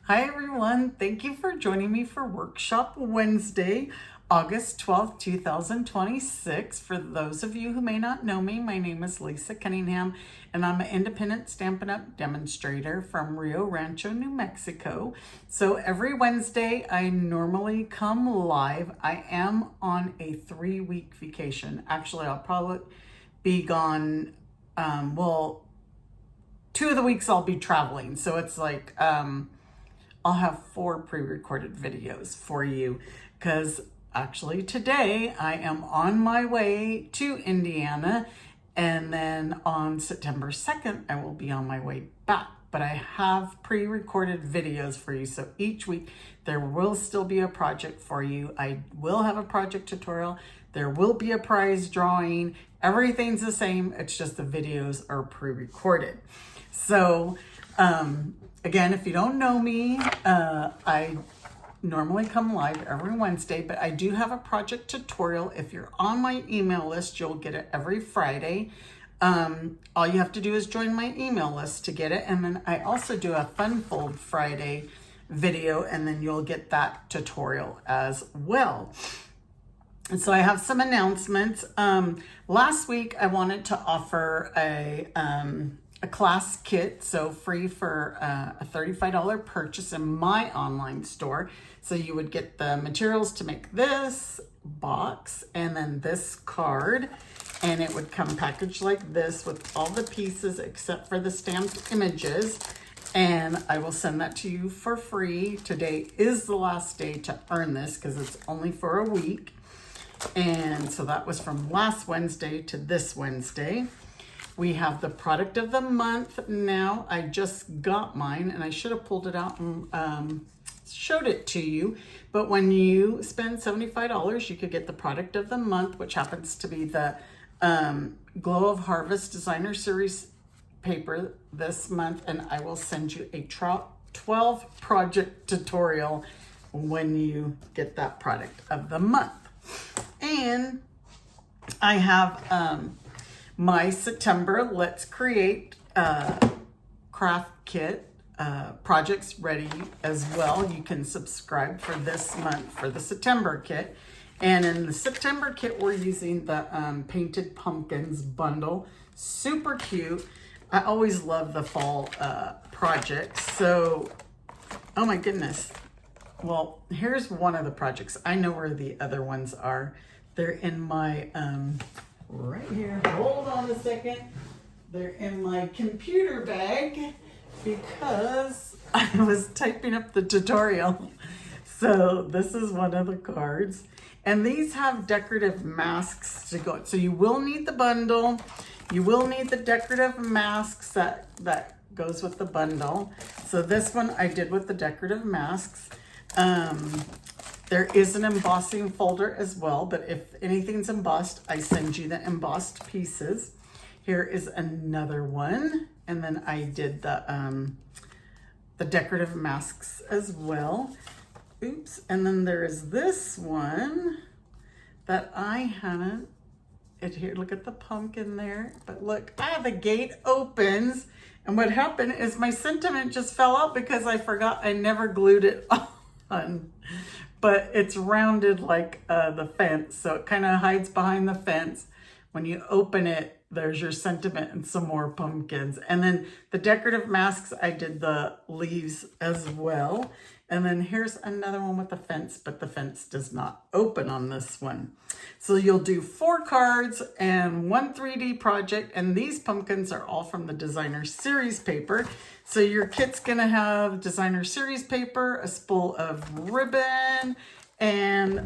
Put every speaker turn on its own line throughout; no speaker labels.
Hi everyone, thank you for joining me for Workshop Wednesday, August 12th, 2026. For those of you who may not know me, my name is Lisa Cunningham and I'm an independent Stampin' Up! Demonstrator from Rio Rancho, New Mexico. So every Wednesday I normally come live. I am on a 3-week vacation. Actually, I'll probably be gone, 2 of the weeks I'll be traveling. So it's like, I'll have 4 pre-recorded videos for you because actually today I am on my way to Indiana, and then on September 2nd I will be on my way back. But I have pre-recorded videos for you, so each week there will still be a project for you. I will have a project tutorial. There will be a prize drawing. Everything's the same. It's just the videos are pre-recorded. So again, if you don't know me, I normally come live every Wednesday, but I do have a project tutorial. If you're on my email list, you'll get it every Friday. All you have to do is join my email list to get it. And then I also do a Fun Fold Friday video, and then you'll get that tutorial as well. And so I have some announcements. Last week, I wanted to offer a class kit, so free for a $35 purchase in my online store. So you would get the materials to make this box and then this card, and it would come packaged like this with all the pieces except for the stamped images, and I will send that to you for free. Today is the last day to earn this because it's only for a week. And so that was from last Wednesday to this Wednesday. We have the product of the month now. I just got mine and I should have pulled it out and showed it to you. But when you spend $75, you could get the product of the month, which happens to be the Glow of Harvest Designer Series paper this month. And I will send you a 12 project tutorial when you get that product of the month. And I have my September Let's Create craft kit projects ready as well. You can subscribe for this month for the September kit. And in the September kit, we're using the Painted Pumpkins bundle. Super cute. I always love the fall projects. So, oh my goodness. Well, here's one of the projects. I know where the other ones are. They're in my, right here. Hold on a second. They're in my computer bag because I was typing up the tutorial. So this is one of the cards. And these have decorative masks to go. So you will need the bundle. You will need the decorative masks that goes with the bundle. So this one I did with the decorative masks. There is an embossing folder as well, but if anything's embossed, I send you the embossed pieces. Here is another one. And then I did the decorative masks as well. Oops. And then there is this one that I haven't, here, look at the pumpkin there. But look, the gate opens. And what happened is my sentiment just fell out because I forgot I never glued it on. But it's rounded like the fence, so it kind of hides behind the fence. When you open it, there's your sentiment and some more pumpkins. And then the decorative masks, I did the leaves as well. And then here's another one with the fence, but the fence does not open on this one. So you'll do 4 cards and 1 3D project, and these pumpkins are all from the Designer Series paper. So your kit's gonna have Designer Series paper, a spool of ribbon, and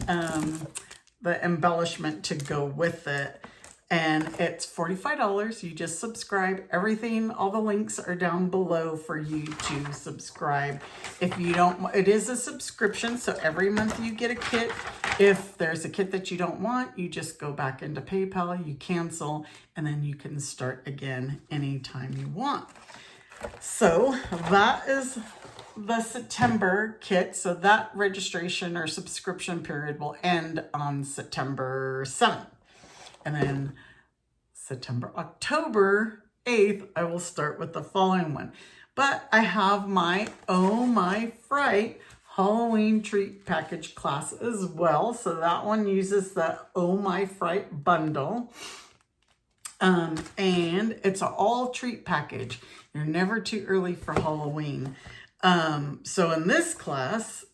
the embellishment to go with it. And it's $45. You just subscribe. Everything, all the links are down below for you to subscribe. If you don't, it is a subscription, so every month you get a kit. If there's a kit that you don't want, you just go back into PayPal, you cancel, and then you can start again anytime you want. So that is the September kit. So that registration or subscription period will end on September 7th. And then October 8th, I will start with the following one. But I have my Oh My Fright Halloween treat package class as well. So that one uses the Oh My Fright bundle. And it's an all treat package. You're never too early for Halloween. So in this class,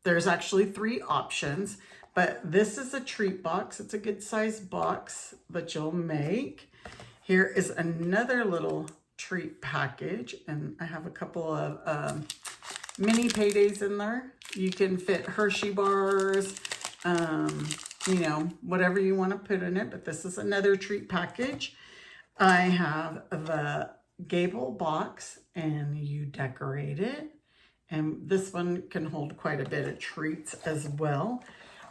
there's actually 3 options, but this is a treat box. It's a good size box that you'll make. Here is another little treat package, and I have a couple of mini paydays in there. You can fit Hershey bars, you know, whatever you want to put in it, but this is another treat package. I have the gable box, and you decorate it, and this one can hold quite a bit of treats as well.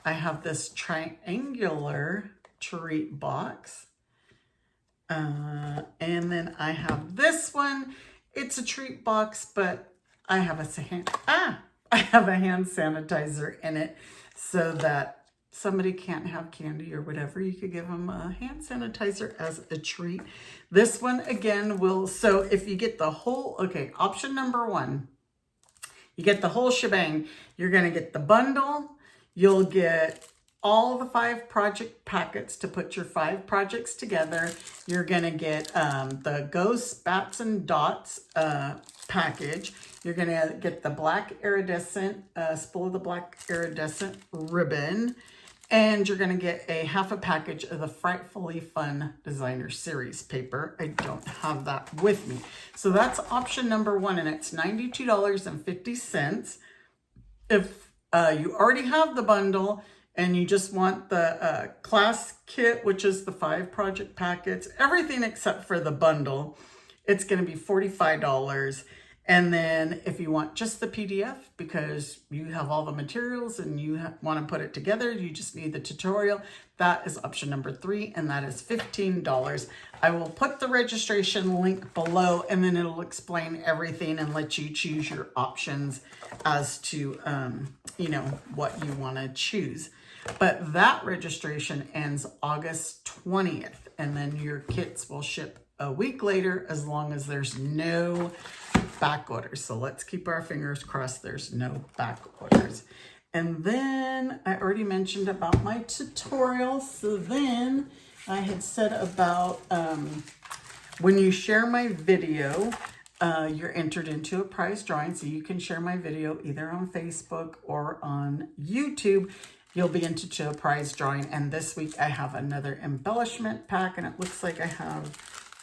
I have this triangular treat box, and then I have this one. It's a treat box, but I have a hand sanitizer in it so that somebody can't have candy or whatever. You could give them a hand sanitizer as a treat. This one again will, so if you get the whole, okay, option number 1, you get the whole shebang. You're going to get the bundle. You'll get all the 5 project packets to put your 5 projects together. You're going to get the Ghosts, Bats, and Dots package. You're going to get the black iridescent, spool of the black iridescent ribbon. And you're going to get a half a package of the Frightfully Fun Designer Series paper. I don't have that with me. So that's option number 1, and it's $92.50. If you already have the bundle and you just want the class kit, which is the 5 project packets, everything except for the bundle, it's going to be $45. And then if you want just the PDF, because you have all the materials and you want to put it together, you just need the tutorial, that is option number 3, and that is $15. I will put the registration link below, and then it'll explain everything and let you choose your options as to, you know, what you want to choose. But that registration ends August 20th, and then your kits will ship a week later as long as there's no back orders. So let's keep our fingers crossed there's no back orders. And then I already mentioned about my tutorial. So then I had said about when you share my video, you're entered into a prize drawing. So you can share my video either on Facebook or on YouTube. You'll be entered to a prize drawing. And this week I have another embellishment pack, and it looks like I have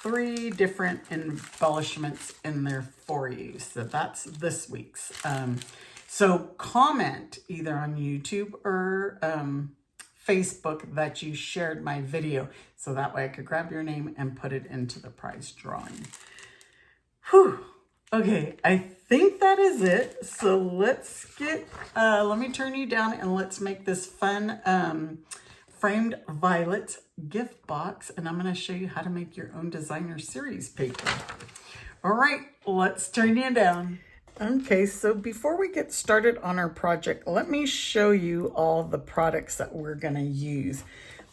3 different embellishments in there for you. So that's this week's. So comment either on YouTube or Facebook that you shared my video, so that way I could grab your name and put it into the prize drawing. Whew. Okay, I think that is it. So let's get, let me turn you down and let's make this fun framed Violets gift box, and I'm going to show you how to make your own designer series paper. All right, let's turn you down. Okay, so before we get started on our project, let me show you all the products that we're going to use.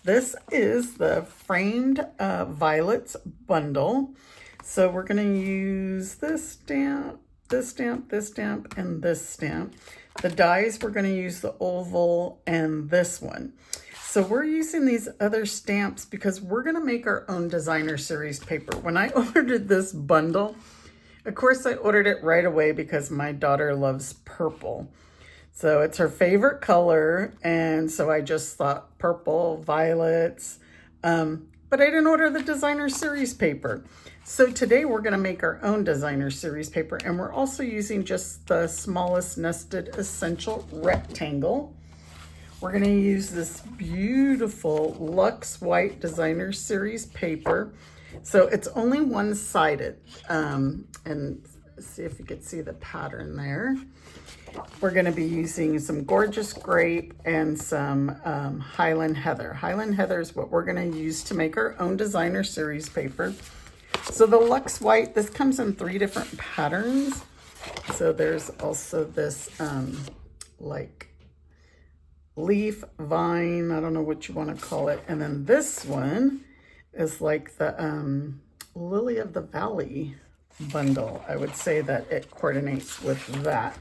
This is the framed Violets bundle. So we're going to use this stamp, this stamp, this stamp, and this stamp. The dies, we're going to use the oval and this one. So we're using these other stamps because we're going to make our own designer series paper. When I ordered this bundle, of course I ordered it right away because my daughter loves purple. So it's her favorite color, and so I just thought purple, violets, but I didn't order the designer series paper. So today we're going to make our own designer series paper, and we're also using just the smallest nested essential rectangle. We're going to use this beautiful Luxe White Designer Series paper. So it's only one-sided. And see if you can see the pattern there. We're going to be using some Gorgeous Grape and some Highland Heather. Highland Heather is what we're going to use to make our own designer series paper. So the Luxe White, this comes in 3 different patterns. So there's also this like leaf, vine, I don't know what you want to call it. And then this one is like the Lily of the Valley bundle. I would say that it coordinates with that.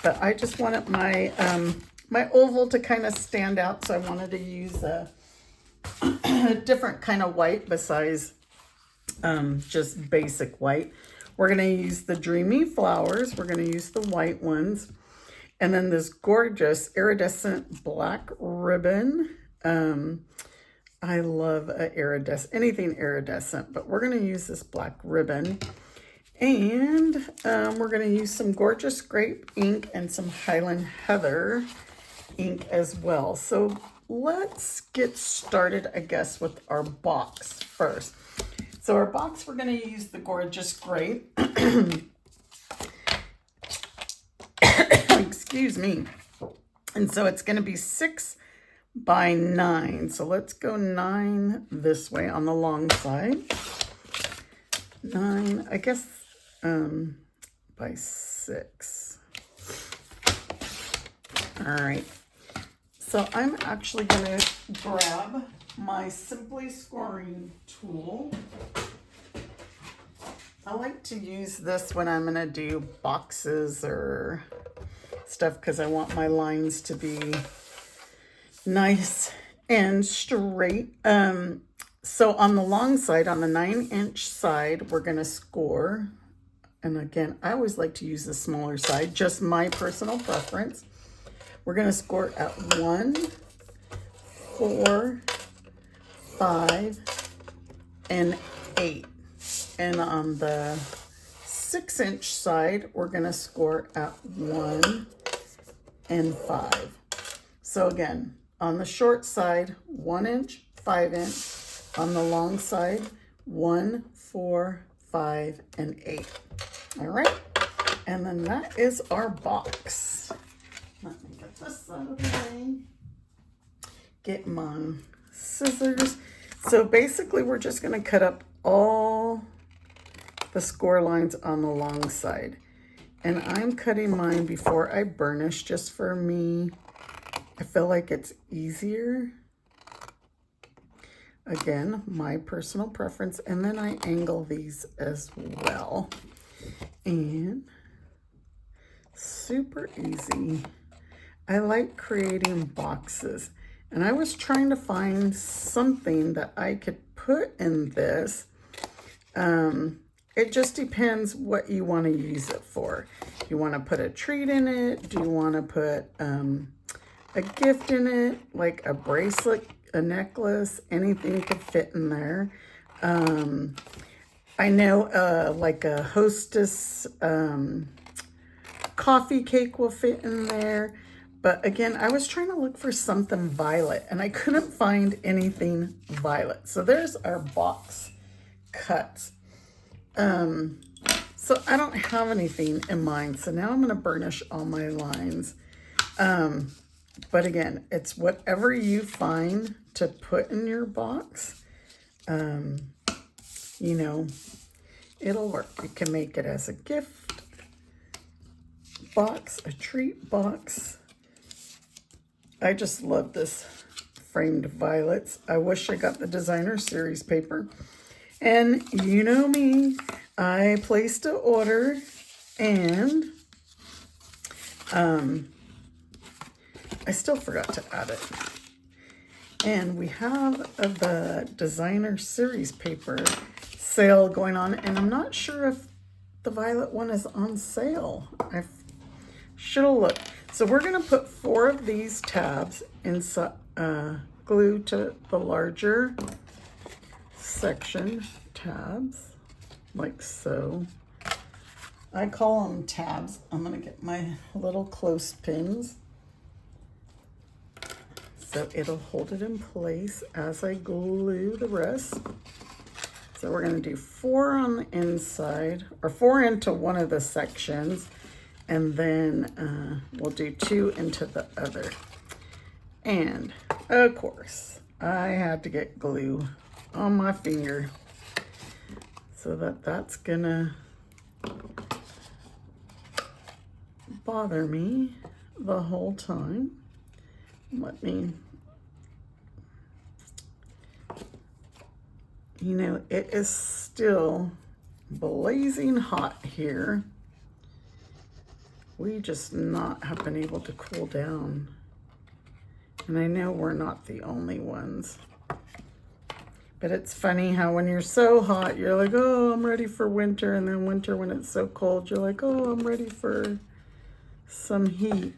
But I just wanted my my oval to kind of stand out, so I wanted to use a different kind of white besides just basic white. We're going to use the Dreamy Flowers. We're going to use the white ones. And then this gorgeous iridescent black ribbon. I love anything iridescent, but we're going to use this black ribbon. And we're going to use some gorgeous grape ink and some Highland Heather ink as well. So let's get started, I guess, with our box first. So our box, we're going to use the gorgeous grape. Excuse me. And so it's going to be 6 by 9. So let's go 9 this way on the long side. 9, I guess, by 6. All right. So I'm actually going to grab my Simply Scoring tool. I like to use this when I'm going to do boxes or stuff because I want my lines to be nice and straight. So on the long side, on the 9-inch side, we're going to score. And again, I always like to use the smaller side, just my personal preference. We're going to score at 1, 4, 5, and 8. And on the 6-inch side, we're going to score at 1 and 5. So again, on the short side, 1 inch, 5 inch. On the long side, 1, 4, 5, and 8. All right. And then that is our box. Let me get this out of the way. Get my scissors. So basically, we're just going to cut up all the score lines on the long side. And I'm cutting mine before I burnish, just for me. I feel like it's easier. Again, my personal preference. And then I angle these as well. And super easy. I like creating boxes. And I was trying to find something that I could put in this. It just depends what you want to use it for. You want to put a treat in it? Do you want to put a gift in it? Like a bracelet, a necklace, anything could fit in there. I know like a Hostess coffee cake will fit in there. But again, I was trying to look for something violet and I couldn't find anything violet. So there's our box cuts. So I don't have anything in mind. So now I'm going to burnish all my lines. But again, it's whatever you find to put in your box. You know, it'll work. You can make it as a gift box, a treat box. I just love this framed violets. I wish I got the designer series paper. And you know me, I placed an order and I still forgot to add it. And we have the designer series paper sale going on, and I'm not sure if the violet one is on sale. I should have looked. So we're going to put 4 of these tabs inside, glue to the larger section tabs, like so. I call them tabs. I'm going to get my little clothespins so it'll hold it in place as I glue the rest. So we're going to do 4 on the inside, or 4 into one of the sections, and then we'll do 2 into the other. And of course, I had to get glue on my finger so that's gonna bother me the whole time. Let me, you know, it is still blazing hot here. We just not have been able to cool down. And I know we're not the only ones. But it's funny how when you're so hot, you're like, oh, I'm ready for winter. And then winter, when it's so cold, you're like, oh, I'm ready for some heat.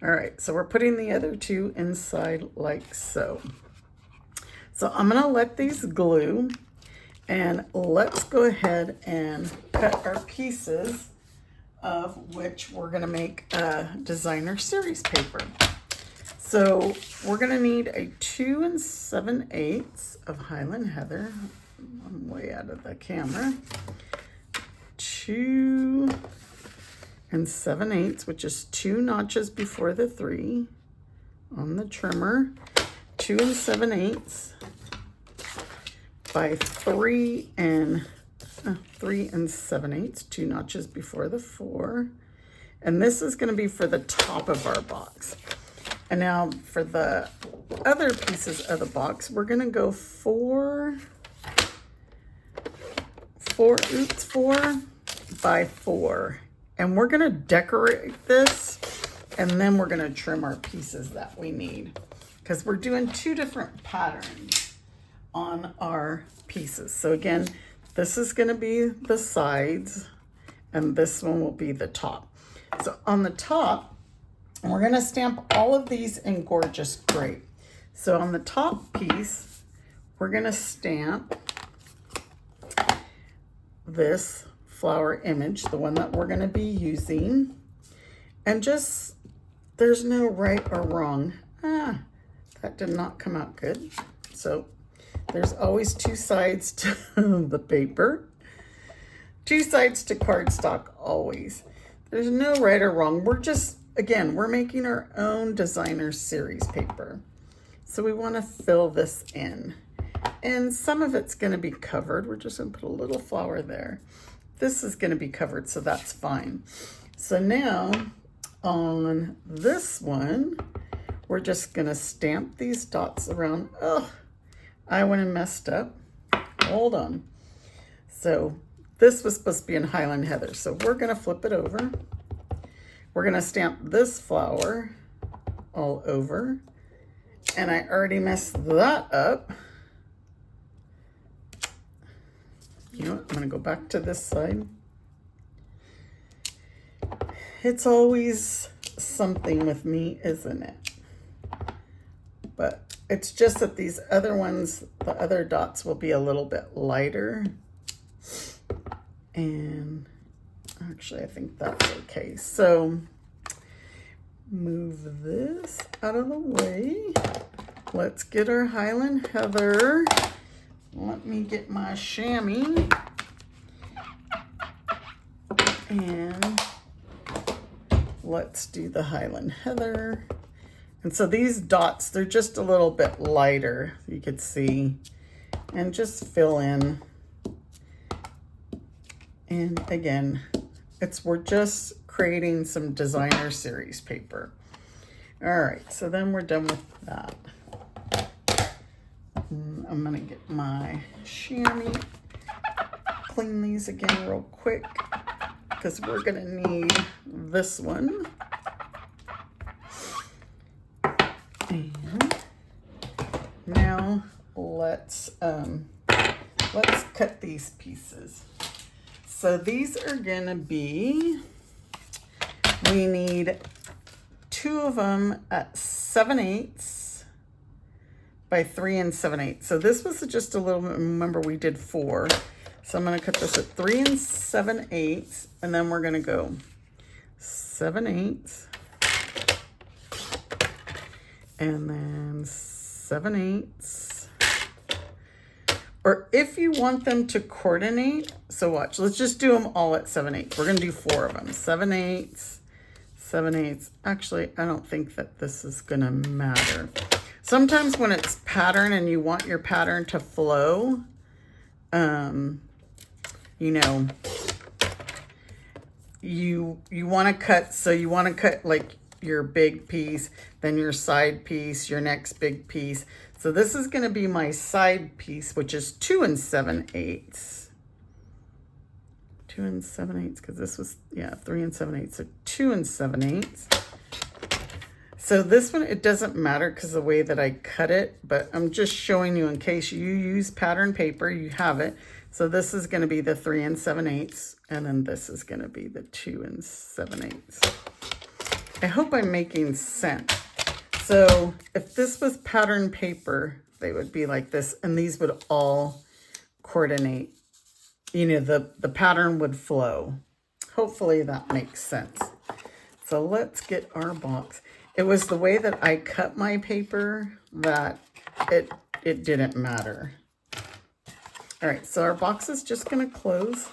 All right, so we're putting the other two inside like so. So I'm gonna let these glue, and let's go ahead and cut our pieces, of which we're gonna make a designer series paper. So we're gonna need a 2 7/8 of Highland Heather. I'm way out of the camera. 2 7/8, which is 2 notches before the 3 on the trimmer. 2 7/8 by 3 7/8, 2 notches before the 4. And this is going to be for the top of our box. And now for the other pieces of the box, we're going to go 4 by 4. And we're going to decorate this, and then we're going to trim our pieces that we need, because we're doing 2 different patterns on our pieces. So again, this is going to be the sides, and this one will be the top. So on the top, we're going to stamp all of these in gorgeous gray. So on the top piece, we're going to stamp this flower image, the one that we're going to be using. And just, there's no right or wrong. That did not come out good. So there's always 2 sides to the paper. 2 sides to cardstock, always. There's no right or wrong. We're just, again, we're making our own designer series paper. So we want to fill this in. And some of it's going to be covered. We're just going to put a little flower there. This is going to be covered, so that's fine. So now on this one, we're just going to stamp these dots around. Oh, I went and messed up. Hold on. So this was supposed to be in Highland Heather. So we're going to flip it over. We're going to stamp this flower all over. And I already messed that up. You know what? I'm going to go back to this side. It's always something with me, isn't it? But it's just that these other ones, the other dots will be a little bit lighter. And actually, I think that's okay. So move this out of the way. Let's get our Highland Heather. Let me get my chamois. And let's do the Highland Heather. And so these dots, they're just a little bit lighter, you could see. And just fill in. And again, we're just creating some designer series paper. All right, so then we're done with that. I'm gonna get my chamois, clean these again real quick, because we're gonna need this one. And now let's cut these pieces. So these are gonna be, we need 2 of them at 7/8 by 3 7/8. So this was just a little, remember we did 4. So I'm gonna cut this at 3 7/8, and then we're gonna go 7/8, and then 7/8. Or if you want them to coordinate, so watch, let's just do them all at 7/8. We're gonna do 4 of them, 7/8, 7/8. Actually, I don't think that this is gonna matter. Sometimes when it's pattern and you want your pattern to flow, you know, you want to cut, so you want to cut like your big piece, then your side piece, your next big piece. So this is going to be my side piece, which is 2 7/8. 2 7/8 because this was, yeah, 3 7/8. So 2 7/8. So this one, it doesn't matter because the way that I cut it, but I'm just showing you in case you use pattern paper, you have it. So this is going to be the 3 7/8, and then this is going to be the 2 7/8. I hope I'm making sense. So if this was pattern paper, they would be like this, and these would all coordinate. You know, the pattern would flow. Hopefully that makes sense. So let's get our box. It was the way that I cut my paper that it didn't matter. All right, so our box is just gonna close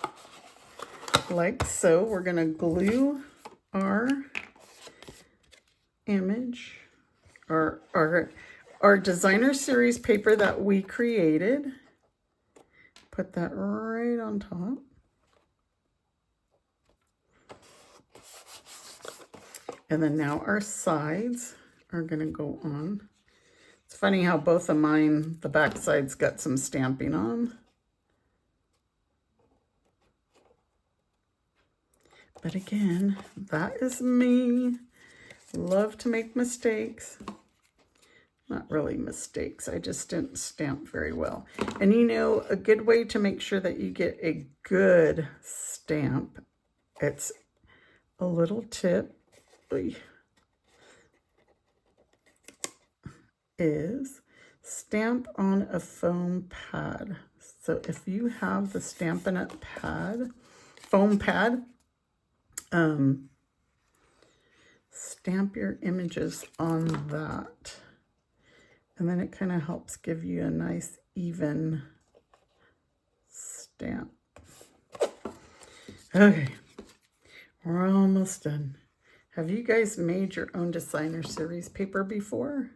like so. We're gonna glue our image, our designer series paper that we created. Put that right on top. And then now our sides are going to go on. It's funny how both of mine, the back sides got some stamping on. But again, that is me. Love to make mistakes. Not really mistakes. I just didn't stamp very well. And you know, a good way to make sure that you get a good stamp, it's a little tip. Is stamp on a foam pad. So if you have the Stampin' Up pad, foam pad, stamp your images on that. And then it kind of helps give you a nice even stamp. Okay, we're almost done. Have you guys made your own designer series paper before?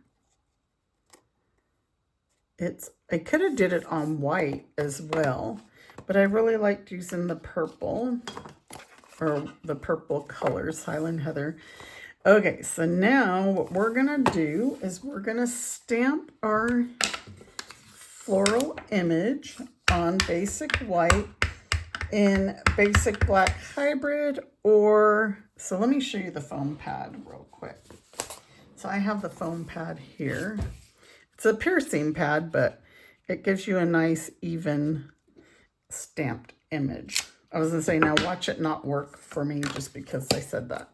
I could have did it on white as well, but I really liked using the purple, or the purple colors, Highland Heather. Okay, so now what we're gonna do is we're gonna stamp our floral image on basic white in basic black hybrid, or, so let me show you the foam pad real quick. So I have the foam pad here. It's a piercing pad, but it gives you a nice even stamped image. I was gonna say, now watch it not work for me just because I said that.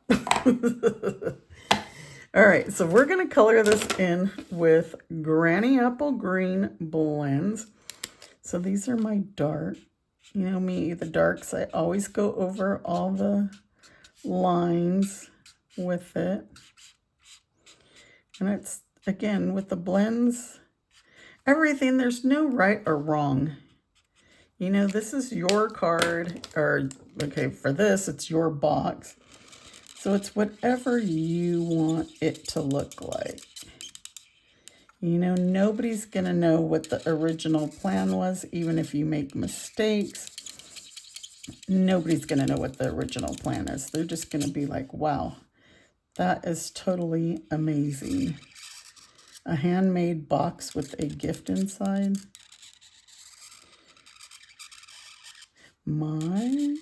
All right, so we're gonna color this in with Granny Apple Green blends. So these are my dark. You know me, the darks, I always go over all the lines with it. And it's, again, with the blends, everything, there's no right or wrong. You know, this is your card, or, okay, for this, it's your box. So it's whatever you want it to look like. You know, nobody's going to know what the original plan was, even if you make mistakes. Nobody's going to know what the original plan is. They're just going to be like, wow, that is totally amazing. A handmade box with a gift inside. My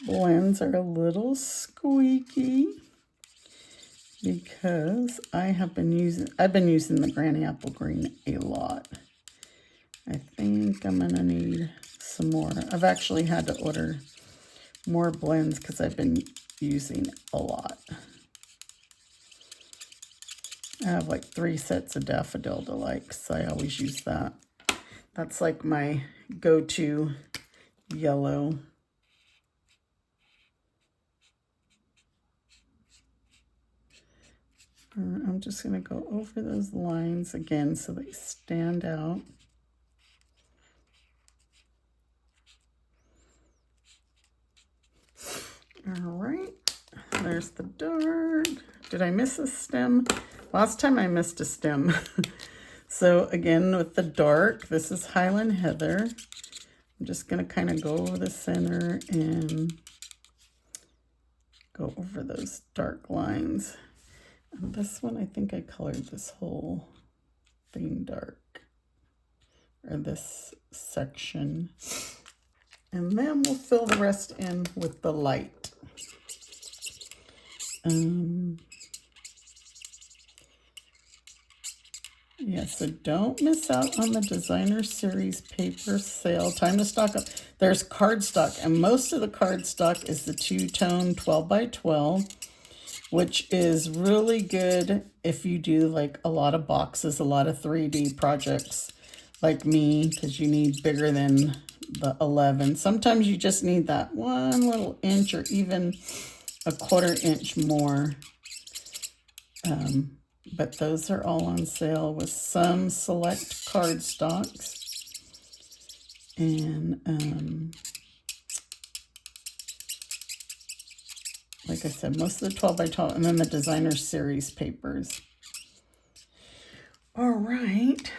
blends are a little squeaky because I've been using the Granny Apple Green a lot. I think I'm gonna need some more. I've actually had to order more blends because I've been using a lot. I have like 3 sets of Daffodil Delights. I always use that. That's like my go-to yellow. I'm just going to go over those lines again so they stand out. All right, there's the dark. Did I miss a stem? Last time I missed a stem. So again, with the dark, this is Highland Heather. I'm just going to kind of go over the center and go over those dark lines. And this one, I think I colored this whole thing dark, or this section. And then we'll fill the rest in with the light. Yeah, so don't miss out on the designer series paper sale. Time to stock up. There's cardstock, and most of the cardstock is the two-tone 12 by 12, which is really good if you do like a lot of boxes, a lot of 3D projects like me, because you need bigger than the 11. Sometimes you just need that 1 little inch or even a 1/4 inch more. But those are all on sale with some select cardstocks. And like I said, most of the 12 by 12, and then the designer series papers. All right,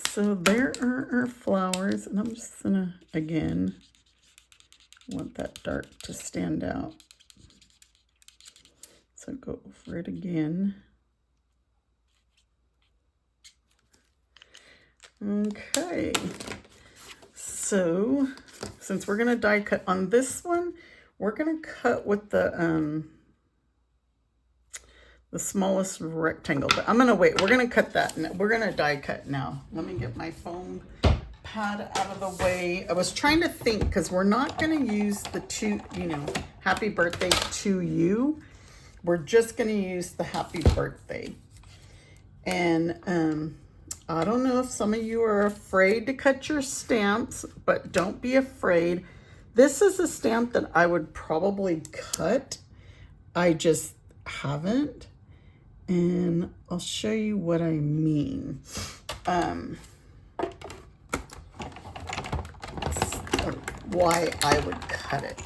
so there are our flowers, and I'm just gonna, again, want that dark to stand out. So go over it again. Okay, so since we're gonna die cut on this one, we're gonna cut with the smallest rectangle, but I'm gonna wait. We're gonna cut that, and we're gonna die cut now. Let me get my foam pad out of the way. I was trying to think, because we're not gonna use the happy birthday to you. We're just gonna use the happy birthday. And I don't know if some of you are afraid to cut your stamps, but don't be afraid. This is a stamp that I would probably cut. I just haven't. And I'll show you what I mean. Why I would cut it.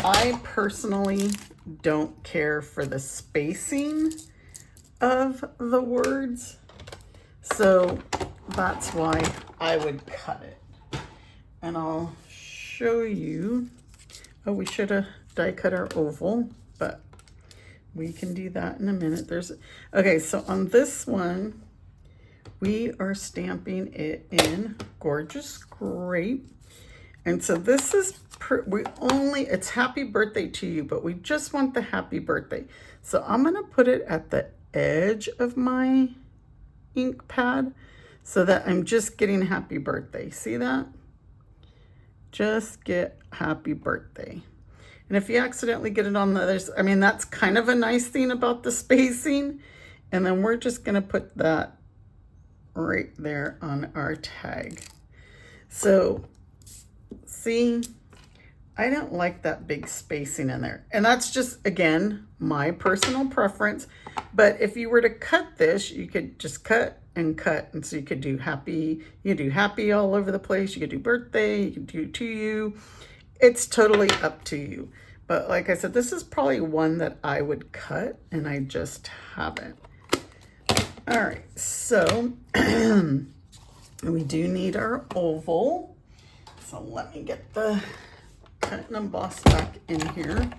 I personally don't care for the spacing of the words. So that's why I would cut it. And I'll show you. Oh, we should have die cut our oval, but we can do that in a minute. Okay, so on this one, we are stamping it in Gorgeous Grape. And so this is, it's happy birthday to you, but we just want the happy birthday. So I'm gonna put it at the edge of my ink pad so that I'm just getting happy birthday. See that? Just get happy birthday. And if you accidentally get it on the others, I mean, that's kind of a nice thing about the spacing. And then we're just gonna put that right there on our tag. So see, I don't like that big spacing in there. And that's just, again, my personal preference. But if you were to cut this, you could just cut and cut. And so you could do happy, you could do happy all over the place. You could do birthday, you could do to you. It's totally up to you. But like I said, this is probably one that I would cut, and I just haven't. All right, so we do need our oval. So let me get the cut and emboss back in here.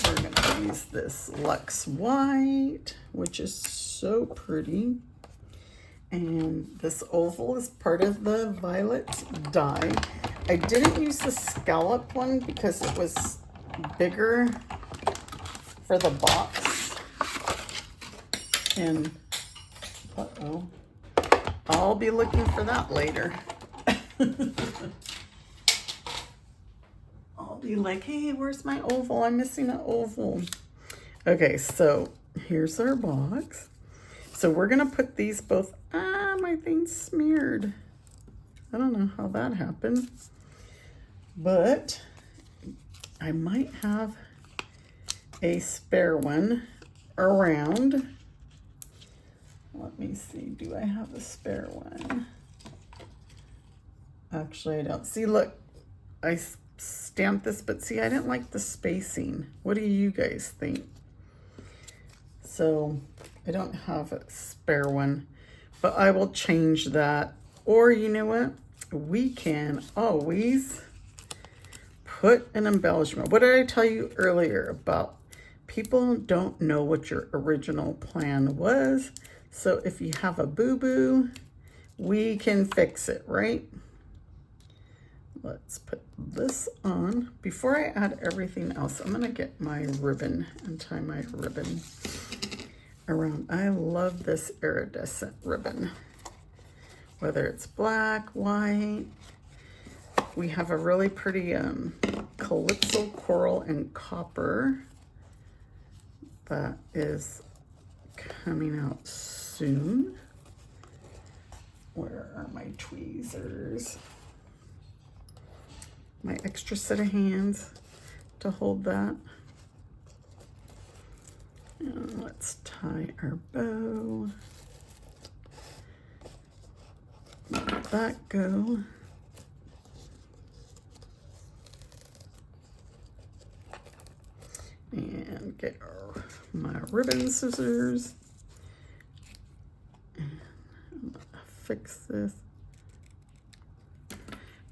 We're gonna use this Luxe White, which is so pretty. And this oval is part of the Viloets die. I didn't use the scallop one because it was bigger for the box. And, uh-oh, I'll be looking for that later. I'll be like, hey, where's my oval? I'm missing an oval. Okay, so here's our box. So we're gonna put these both, my thing's smeared. I don't know how that happened, but I might have a spare one around. Let me see, do I have a spare one? Actually, I don't. See, look, I stamped this, but see, I didn't like the spacing. What do you guys think? So I don't have a spare one, but I will change that. Or you know what? We can always put an embellishment. What did I tell you earlier about people don't know what your original plan was? So if you have a boo-boo, we can fix it, right? let's put this on. Before I add everything else, I'm gonna get my ribbon and tie my ribbon around. I love this iridescent ribbon, whether it's black, white. We have a really pretty calypso coral and copper that is coming out soon. Where are my tweezers? My extra set of hands to hold that. And let's tie our bow. Let that go. And get my ribbon scissors. And I'm gonna fix this.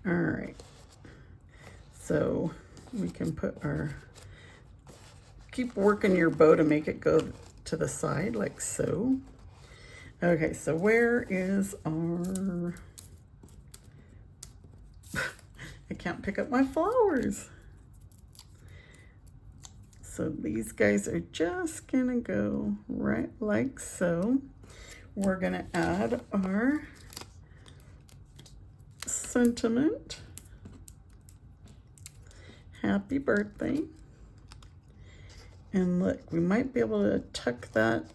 All right. So we can put our, keep working your bow to make it go to the side like so. Okay, so where is our, I can't pick up my flowers. So these guys are just gonna go right like so. We're gonna add our sentiment. Happy birthday. And look, we might be able to tuck that,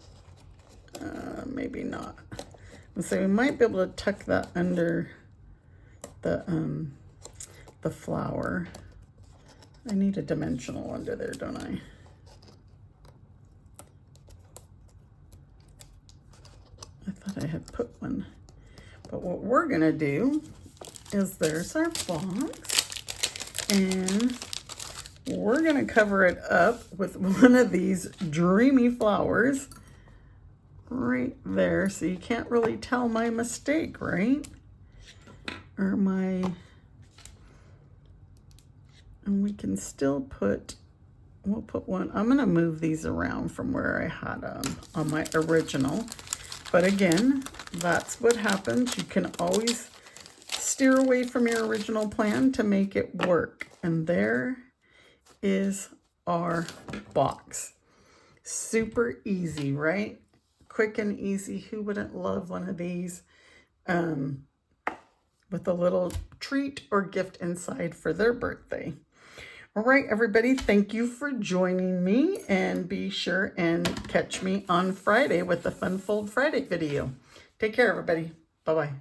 maybe not. Let's say we might be able to tuck that under the flower. I need a dimensional under there, don't I? I thought I had put one. But what we're gonna do is there's our box, and we're gonna cover it up with one of these dreamy flowers right there, so you can't really tell my mistake, right? Or my, and we can still put, we'll put one, I'm gonna move these around from where I had them on my original. But again, that's what happens. You can always steer away from your original plan to make it work. And there is our box. Super easy, right? Quick and easy. Who wouldn't love one of these with a little treat or gift inside for their birthday? All right, everybody, thank you for joining me, and be sure and catch me on Friday with the Fun Fold Friday video. Take care, everybody. Bye-bye.